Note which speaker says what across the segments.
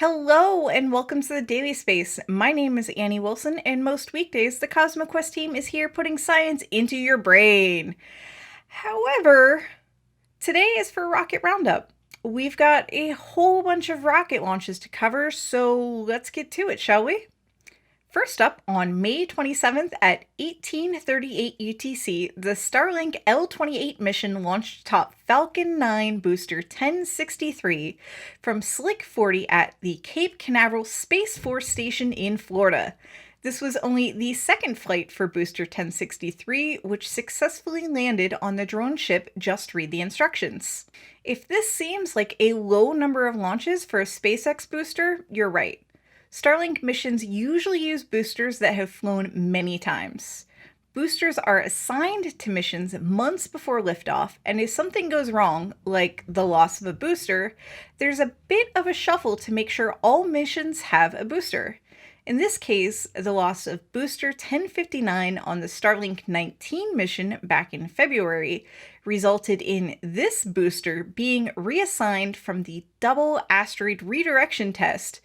Speaker 1: Hello and welcome to the Daily Space. My name is Annie Wilson, and most weekdays the CosmoQuest team is here putting science into your brain. However, today is for Rocket Roundup. We've got a whole bunch of rocket launches to cover, so let's get to it, shall we? First up, on May 27th at 1838 UTC, the Starlink L-28 mission launched top Falcon 9 booster 1063 from Slick 40 at the Cape Canaveral Space Force Station in Florida. This was only the second flight for booster 1063, which successfully landed on the drone ship. Just read the instructions. If this seems like a low number of launches for a SpaceX booster, you're right. Starlink missions usually use boosters that have flown many times. Boosters are assigned to missions months before liftoff, and if something goes wrong, like the loss of a booster, there's a bit of a shuffle to make sure all missions have a booster. In this case, the loss of booster 1059 on the Starlink 19 mission back in February resulted in this booster being reassigned from the Double Asteroid Redirection Test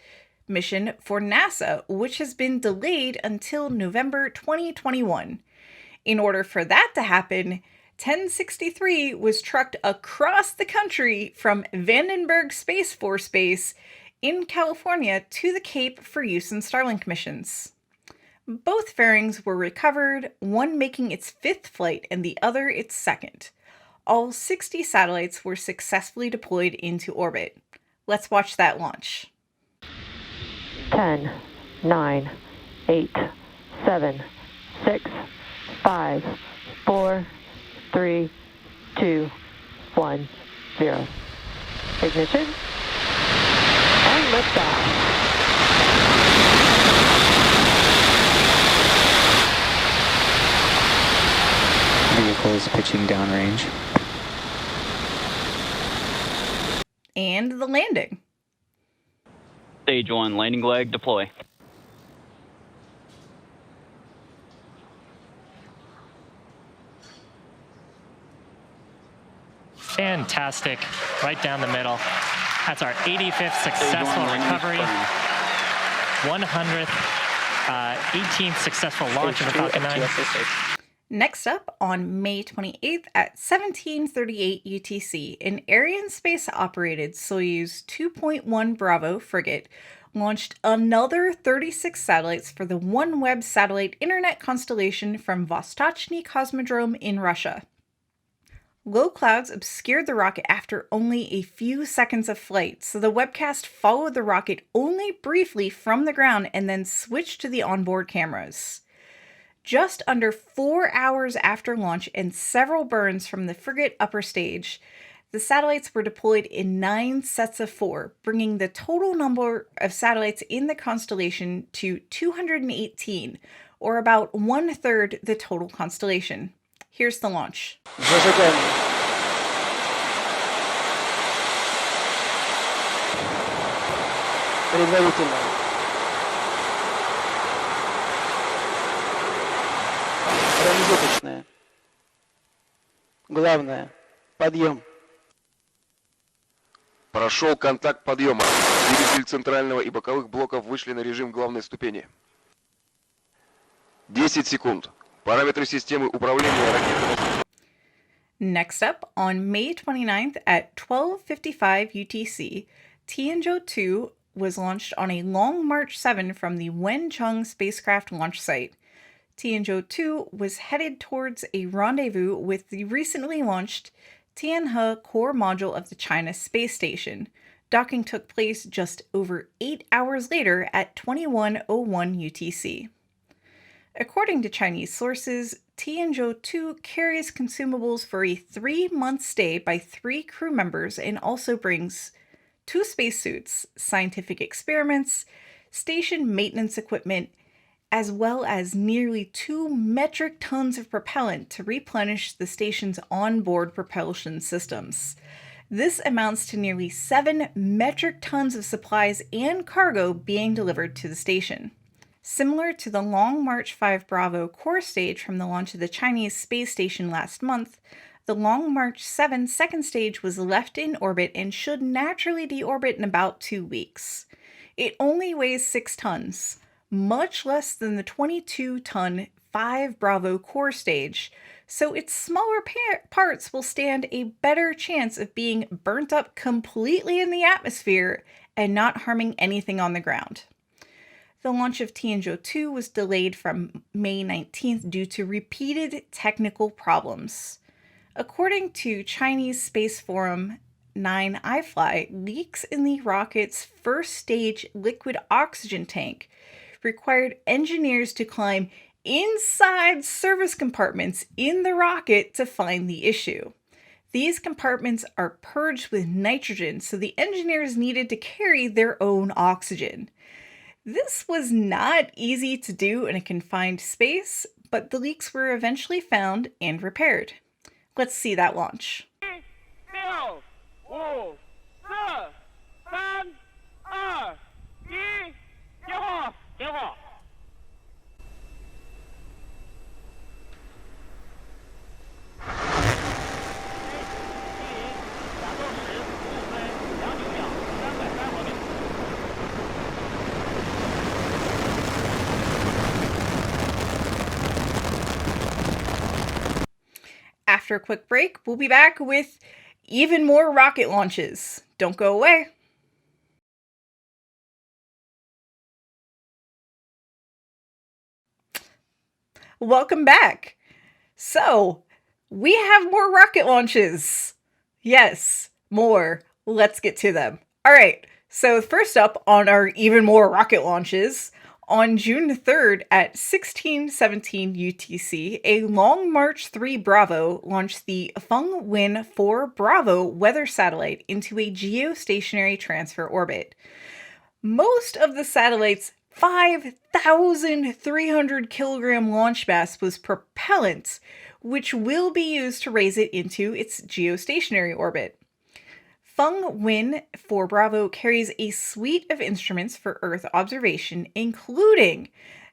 Speaker 1: mission for NASA, which has been delayed until November 2021. In order for that to happen, 1063 was trucked across the country from Vandenberg Space Force Base in California to the Cape for use in Starlink missions. Both fairings were recovered, one making its fifth flight and the other its second. All 60 satellites were successfully deployed into orbit. Let's watch that launch.
Speaker 2: 10, 9, 8, 7, 6, 5, 4, 3, 2, 1, 0. Ignition and liftoff.
Speaker 3: Vehicle is pitching downrange.
Speaker 1: And the landing.
Speaker 4: Stage 1, landing leg, deploy.
Speaker 5: Fantastic, right down the middle. That's our 85th successful recovery, 100th, 18th successful launch of the Falcon 9.
Speaker 1: Next up, on May 28th at 1738 UTC, an Arianespace-operated Soyuz 2.1 Bravo frigate launched another 36 satellites for the OneWeb satellite internet constellation from Vostochny Cosmodrome in Russia. Low clouds obscured the rocket after only a few seconds of flight, so the webcast followed the rocket only briefly from the ground and then switched to the onboard cameras. Just under 4 hours after launch and several burns from the frigate upper stage, the satellites were deployed in 9 sets of 4, bringing the total number of satellites in the constellation to 218, or about 1/3 the total constellation. Here's the launch.
Speaker 6: Промежуточное. Главное. Подъем.
Speaker 7: Прошел контакт подъема. Двигатели центрального и боковых блоков вышли на режим главной ступени. 10 секунд. Параметры системы управления ракетой.
Speaker 1: Next up, on May 29th at 12:55 UTC, Tianzhou-2 was launched on a Long March 7 from the Wencheng spacecraft launch site. Tianzhou-2 was headed towards a rendezvous with the recently launched Tianhe core module of the China space station. Docking took place just over 8 hours later at 21:01 UTC. According to Chinese sources, Tianzhou-2 carries consumables for a 3-month stay by 3 crew members and also brings 2 spacesuits, scientific experiments, station maintenance equipment, as well as nearly 2 metric tons of propellant to replenish the station's onboard propulsion systems. This amounts to nearly 7 metric tons of supplies and cargo being delivered to the station. Similar to the Long March 5 Bravo core stage from the launch of the Chinese space station last month, the Long March 7 second stage was left in orbit and should naturally deorbit in about 2 weeks. it only weighs 6 tons, much less than the 22-ton 5 Bravo core stage, so its smaller parts will stand a better chance of being burnt up completely in the atmosphere and not harming anything on the ground. The launch of Tianzhou-2 was delayed from May 19th due to repeated technical problems. According to Chinese space forum 9iFly, leaks in the rocket's first stage liquid oxygen tank required engineers to climb inside service compartments in the rocket to find the issue. These compartments are purged with nitrogen, so the engineers needed to carry their own oxygen. This was not easy to do in a confined space, but the leaks were eventually found and repaired. Let's see that launch.
Speaker 8: 6、5、4、3、2、1，点火！点火！
Speaker 1: After a quick break, we'll be back with even more rocket launches. Don't go away. Welcome back. So, we have more rocket launches. Yes, more. Let's get to them. All right. So, first up on our even more rocket launches, on June 3rd at 16:17 UTC, a Long March 3 Bravo launched the Feng 4 Bravo weather satellite into a geostationary transfer orbit. Most of the satellite's 5,300 kilogram launch mass was propellant, which will be used to raise it into its geostationary orbit. Feng 4 Bravo carries a suite of instruments for Earth observation, including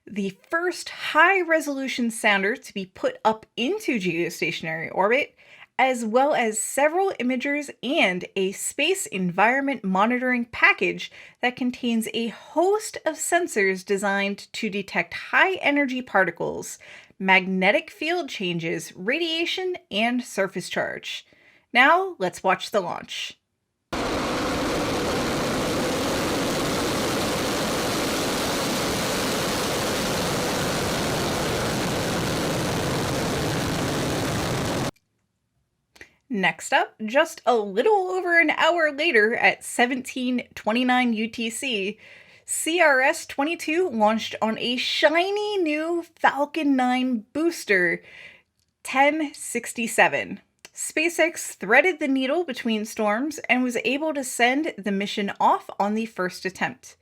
Speaker 1: the first high-resolution sounder to be put up into geostationary orbit, as well as several imagers and a space environment monitoring package that contains a host of sensors designed to detect high-energy particles, magnetic field changes, radiation, and surface charge. Now, let's watch the launch. Next up, just a little over an hour later at 17:29 UTC, CRS-22 launched on a shiny new Falcon 9 booster, 1067. SpaceX threaded the needle between storms and was able to send the mission off on the first attempt.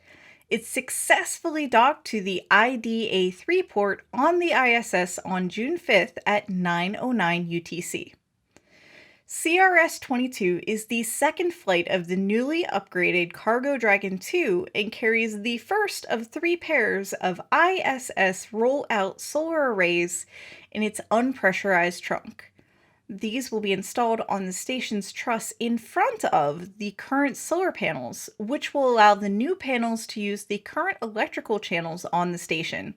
Speaker 1: It successfully docked to the IDA-3 port on the ISS on June 5th at 9:09 UTC. CRS-22 is the second flight of the newly upgraded Cargo Dragon 2 and carries the first of 3 pairs of ISS roll-out solar arrays in its unpressurized trunk. These will be installed on the station's truss in front of the current solar panels, which will allow the new panels to use the current electrical channels on the station.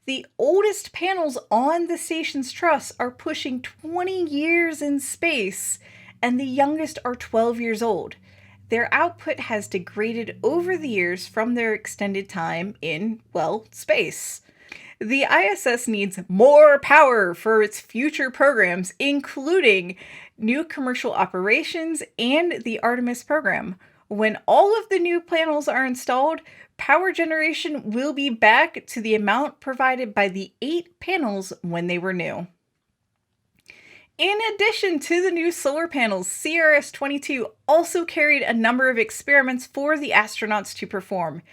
Speaker 1: The oldest panels on the station's truss are pushing 20 years in space, and the youngest are 12 years old. Their output has degraded over the years from their extended time in, well, space. The ISS needs more power for its future programs, including new commercial operations and the Artemis program. When all of the new panels are installed, power generation will be back to the amount provided by the 8 panels when they were new. In addition to the new solar panels, CRS-22 also carried a number of experiments for the astronauts to perform,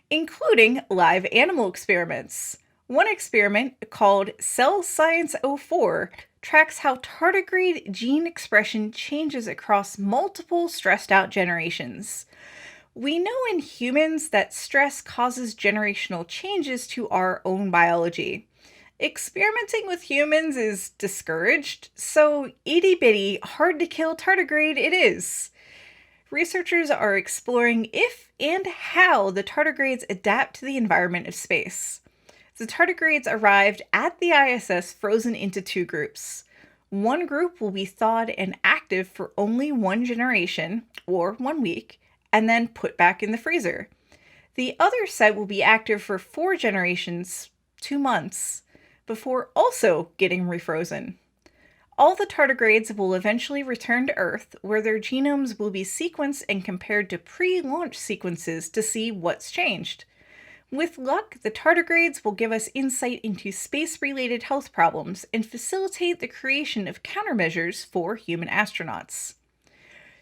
Speaker 1: including live animal experiments. One experiment, called Cell Science 04, tracks how tardigrade gene expression changes across multiple stressed-out generations. We know in humans that stress causes generational changes to our own biology. Experimenting with humans is discouraged, so itty-bitty, hard-to-kill tardigrade it is. researchers are exploring if and how the tardigrades adapt to the environment of space. The tardigrades arrived at the ISS frozen into two groups. One group will be thawed and active for only 1 generation, or 1 week, and then put back in the freezer. The other set will be active for 4 generations, 2 months, before also getting refrozen. All the tardigrades will eventually return to Earth, where their genomes will be sequenced and compared to pre-launch sequences to see what's changed. With luck, the tardigrades will give us insight into space-related health problems and facilitate the creation of countermeasures for human astronauts.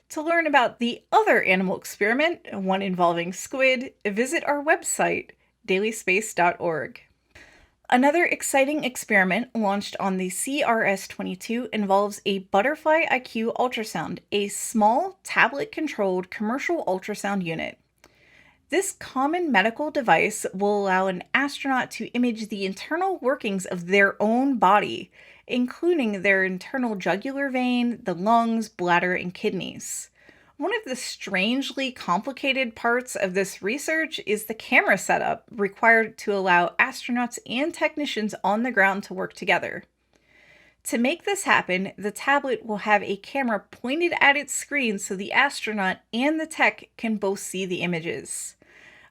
Speaker 1: To learn about the other animal experiment, one involving squid, visit our website, dailyspace.org. Another exciting experiment launched on the CRS-22 involves a butterfly IQ ultrasound, a small tablet-controlled commercial ultrasound unit. This common medical device will allow an astronaut to image the internal workings of their own body, including their internal jugular vein, the lungs, bladder, and kidneys. One of the strangely complicated parts of this research is the camera setup required to allow astronauts and technicians on the ground to work together. To make this happen, the tablet will have a camera pointed at its screen so the astronaut and the tech can both see the images.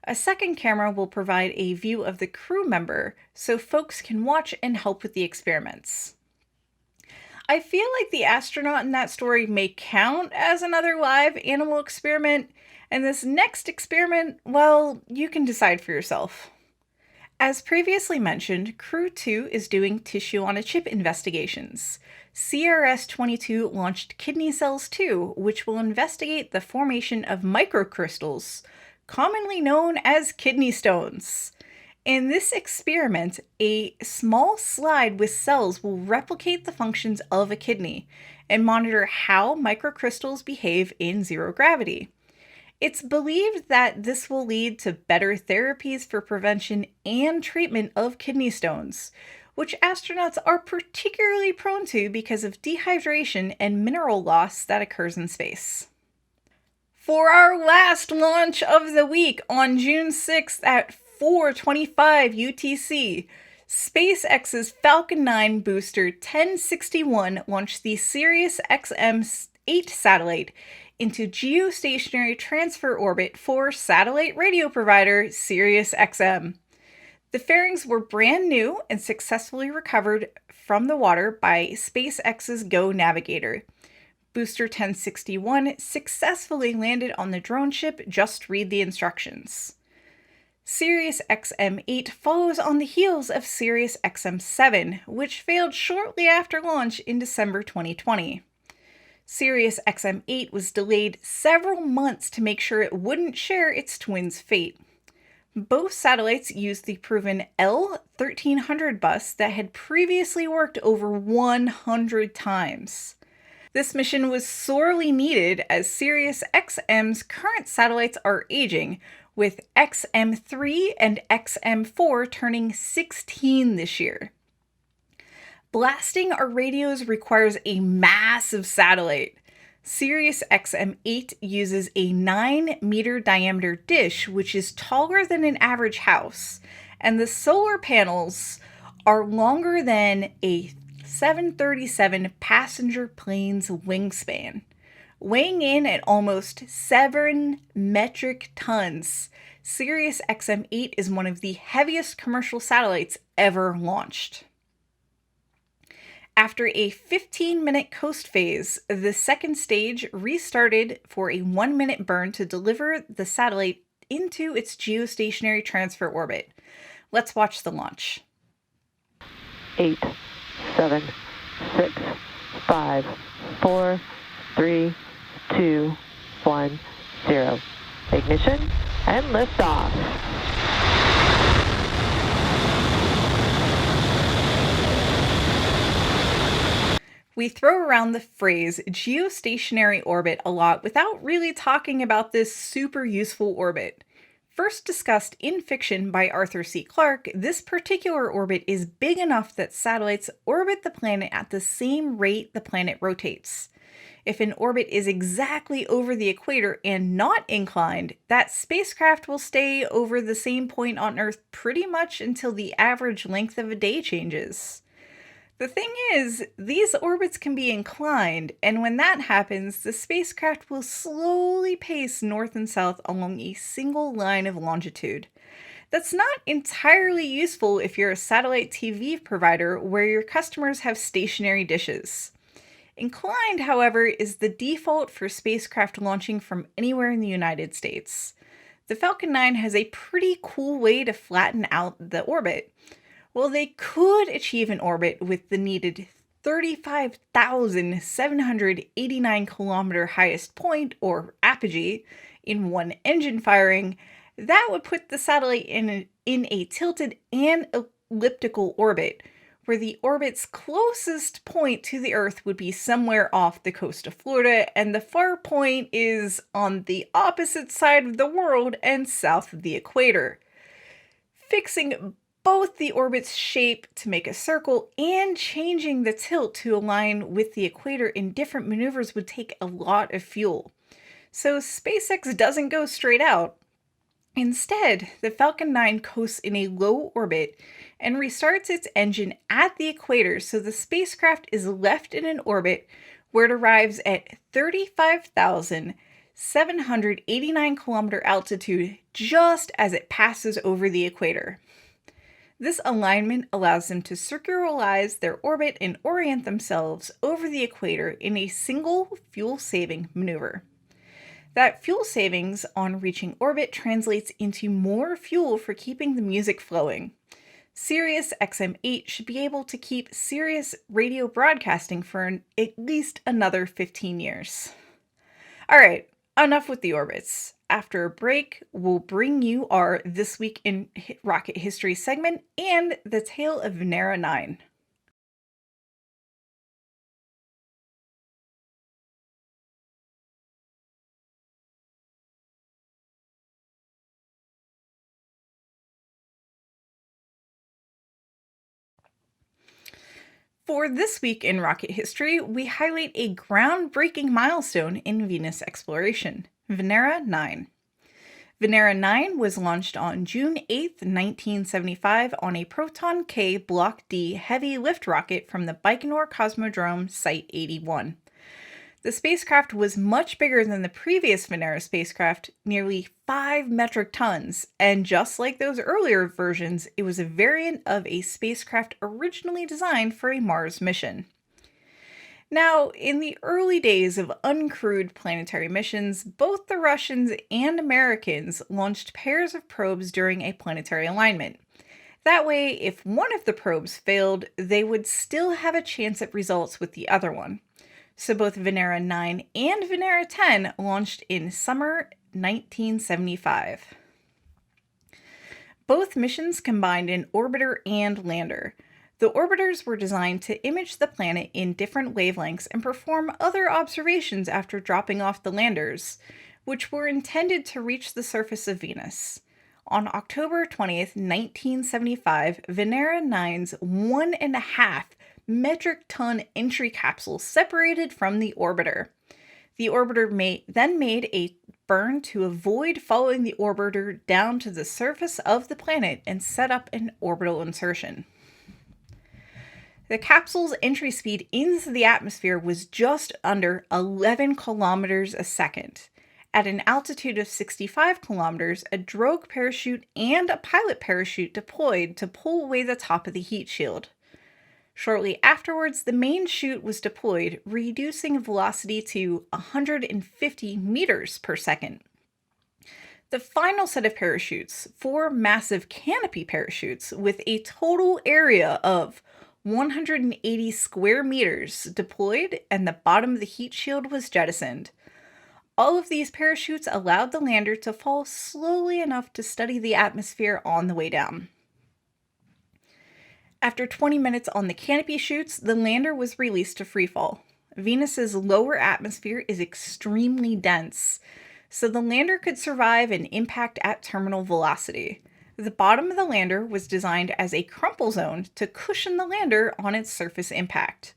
Speaker 1: A second camera will provide a view of the crew member so folks can watch and help with the experiments. I feel like the astronaut in that story may count as another live animal experiment, and this next experiment, well, you can decide for yourself. As previously mentioned, Crew 2 is doing tissue-on-a-chip investigations. CRS-22 launched Kidney Cells 2, which will investigate the formation of microcrystals, commonly known as kidney stones. In this experiment, a small slide with cells will replicate the functions of a kidney and monitor how microcrystals behave in zero gravity. It's believed that this will lead to better therapies for prevention and treatment of kidney stones, which astronauts are particularly prone to because of dehydration and mineral loss that occurs in space. For our last launch of the week on June 6th at 4:25 UTC, SpaceX's Falcon 9 booster 1061 launched the Sirius XM-8 satellite into geostationary transfer orbit for satellite radio provider Sirius XM. The fairings were brand new and successfully recovered from the water by SpaceX's Go Navigator. Booster 1061 successfully landed on the drone ship. Just read the instructions. Sirius XM-8 follows on the heels of Sirius XM-7, which failed shortly after launch in December 2020. Sirius XM-8 was delayed several months to make sure it wouldn't share its twin's fate. Both satellites used the proven L1300 bus that had previously worked over 100 times. This mission was sorely needed as Sirius XM's current satellites are aging, with XM3 and XM4 turning 16 this year. Blasting our radios requires a massive satellite. Sirius XM-8 uses a 9-meter diameter dish, which is taller than an average house, and the solar panels are longer than a 737 passenger plane's wingspan. Weighing in at almost 7 metric tons, Sirius XM-8 is one of the heaviest commercial satellites ever launched. After a 15-minute coast phase, the second stage restarted for a 1-minute burn to deliver the satellite into its geostationary transfer orbit. Let's watch the launch.
Speaker 2: 8, 7, 6, 5, 4, 3, 2, 1, 0. Ignition and liftoff.
Speaker 1: We throw around the phrase geostationary orbit a lot without really talking about this super useful orbit. First discussed in fiction by Arthur C. Clarke, this particular orbit is big enough that satellites orbit the planet at the same rate the planet rotates. If an orbit is exactly over the equator and not inclined, that spacecraft will stay over the same point on Earth pretty much until the average length of a day changes. The thing is, these orbits can be inclined, and when that happens, the spacecraft will slowly pace north and south along a single line of longitude. That's not entirely useful if you're a satellite TV provider where your customers have stationary dishes. Inclined, however, is the default for spacecraft launching from anywhere in the United States. The Falcon 9 has a pretty cool way to flatten out the orbit. Well, they could achieve an orbit with the needed 35,789 kilometer highest point, or apogee, in one engine firing. That would put the satellite in a tilted and elliptical orbit, where the orbit's closest point to the Earth would be somewhere off the coast of Florida, and the far point is on the opposite side of the world and south of the equator. Fixing both the orbit's shape to make a circle and changing the tilt to align with the equator in different maneuvers would take a lot of fuel. So SpaceX doesn't go straight out. Instead, the Falcon 9 coasts in a low orbit and restarts its engine at the equator, so the spacecraft is left in an orbit where it arrives at 35,789 kilometer altitude just as it passes over the equator. This alignment allows them to circularize their orbit and orient themselves over the equator in a single fuel-saving maneuver. That fuel savings on reaching orbit translates into more fuel for keeping the music flowing. Sirius XM8 should be able to keep Sirius radio broadcasting for at least another 15 years. Alright, enough with the orbits. After a break, we'll bring you our This Week in Rocket History segment and the tale of Venera 9. For This Week in Rocket History, we highlight a groundbreaking milestone in Venus exploration, Venera 9. Venera 9 was launched on June 8, 1975 on a Proton K Block D heavy lift rocket from the Baikonur Cosmodrome Site 81. The spacecraft was much bigger than the previous Venera spacecraft, nearly 5 metric tons, and just like those earlier versions, it was a variant of a spacecraft originally designed for a Mars mission. Now, in the early days of uncrewed planetary missions, both the Russians and Americans launched pairs of probes during a planetary alignment. That way, if one of the probes failed, they would still have a chance at results with the other one. So both Venera 9 and Venera 10 launched in summer 1975. Both missions combined an orbiter and lander. The orbiters were designed to image the planet in different wavelengths and perform other observations after dropping off the landers, which were intended to reach the surface of Venus. On October 20th, 1975, Venera 9's 1.5 metric ton entry capsule separated from the orbiter. The orbiter then made a burn to avoid following the orbiter down to the surface of the planet and set up an orbital insertion. The capsule's entry speed into the atmosphere was just under 11 kilometers a second. At an altitude of 65 kilometers, a drogue parachute and a pilot parachute deployed to pull away the top of the heat shield. Shortly afterwards, the main chute was deployed, reducing velocity to 150 meters per second. The final set of parachutes, 4 massive canopy parachutes with a total area of 180 square meters, deployed, and the bottom of the heat shield was jettisoned. All of these parachutes allowed the lander to fall slowly enough to study the atmosphere on the way down. After 20 minutes on the canopy chutes, the lander was released to freefall. Venus's lower atmosphere is extremely dense, so the lander could survive an impact at terminal velocity. The bottom of the lander was designed as a crumple zone to cushion the lander on its surface impact.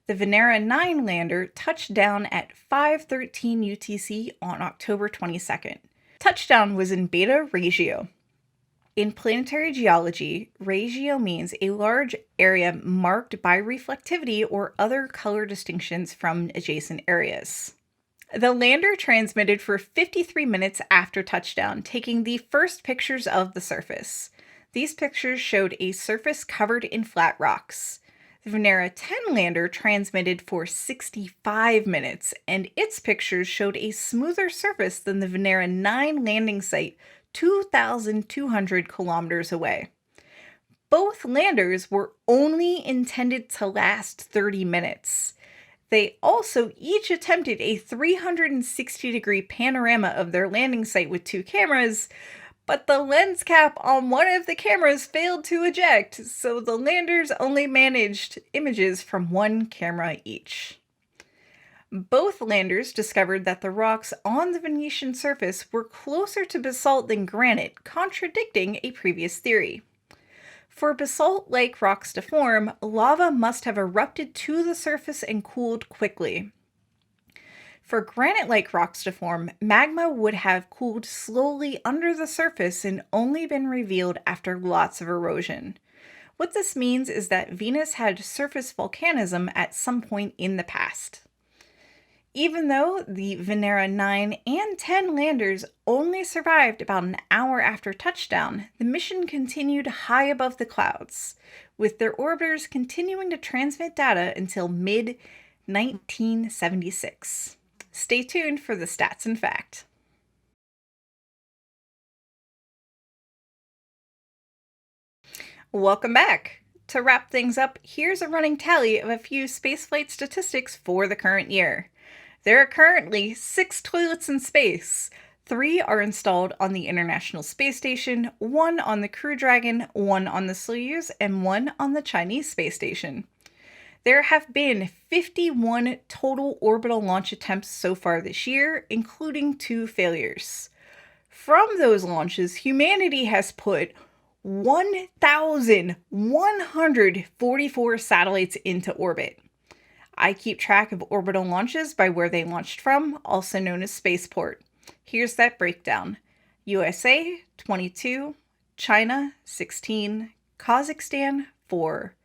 Speaker 1: The Venera 9 lander touched down at 5:13 UTC on October 22nd. Touchdown was in Beta Regio. In planetary geology, regio means a large area marked by reflectivity or other color distinctions from adjacent areas. The lander transmitted for 53 minutes after touchdown, taking the first pictures of the surface. These pictures showed a surface covered in flat rocks. The Venera 10 lander transmitted for 65 minutes, and its pictures showed a smoother surface than the Venera 9 landing site 2,200 kilometers away. Both landers were only intended to last 30 minutes. They also each attempted a 360-degree panorama of their landing site with 2 cameras, but the lens cap on one of the cameras failed to eject, so the landers only managed images from 1 camera each. Both landers discovered that the rocks on the Venetian surface were closer to basalt than granite, contradicting a previous theory. For basalt-like rocks to form, lava must have erupted to the surface and cooled quickly. For granite-like rocks to form, magma would have cooled slowly under the surface and only been revealed after lots of erosion. What this means is that Venus had surface volcanism at some point in the past. Even though the Venera 9 and 10 landers only survived about an hour after touchdown, the mission continued high above the clouds, with their orbiters continuing to transmit data until mid-1976. Stay tuned for the stats and fact. Welcome back! To wrap things up, here's a running tally of a few spaceflight statistics for the current year. There are currently 6 toilets in space. 3 are installed on the International Space Station, 1 on the Crew Dragon, 1 on the Soyuz, and 1 on the Chinese Space Station. There have been 51 total orbital launch attempts so far this year, including 2 failures. From those launches, humanity has put 1,144 satellites into orbit. I keep track of orbital launches by where they launched from, also known as spaceport. Here's that breakdown. USA, 22, China, 16, Kazakhstan, 4,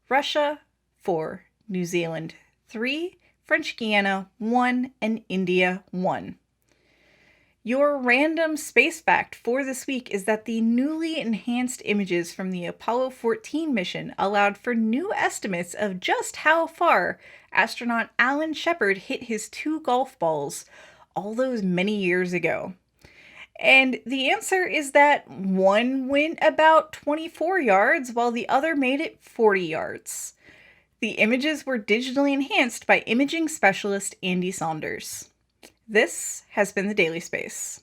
Speaker 1: Russia, 4, New Zealand, 3, French Guiana, 1, and India, 1. Your random space fact for this week is that the newly enhanced images from the Apollo 14 mission allowed for new estimates of just how far astronaut Alan Shepard hit his 2 golf balls all those many years ago. And the answer is that one went about 24 yards while the other made it 40 yards. The images were digitally enhanced by imaging specialist Andy Saunders. This has been the Daily Space.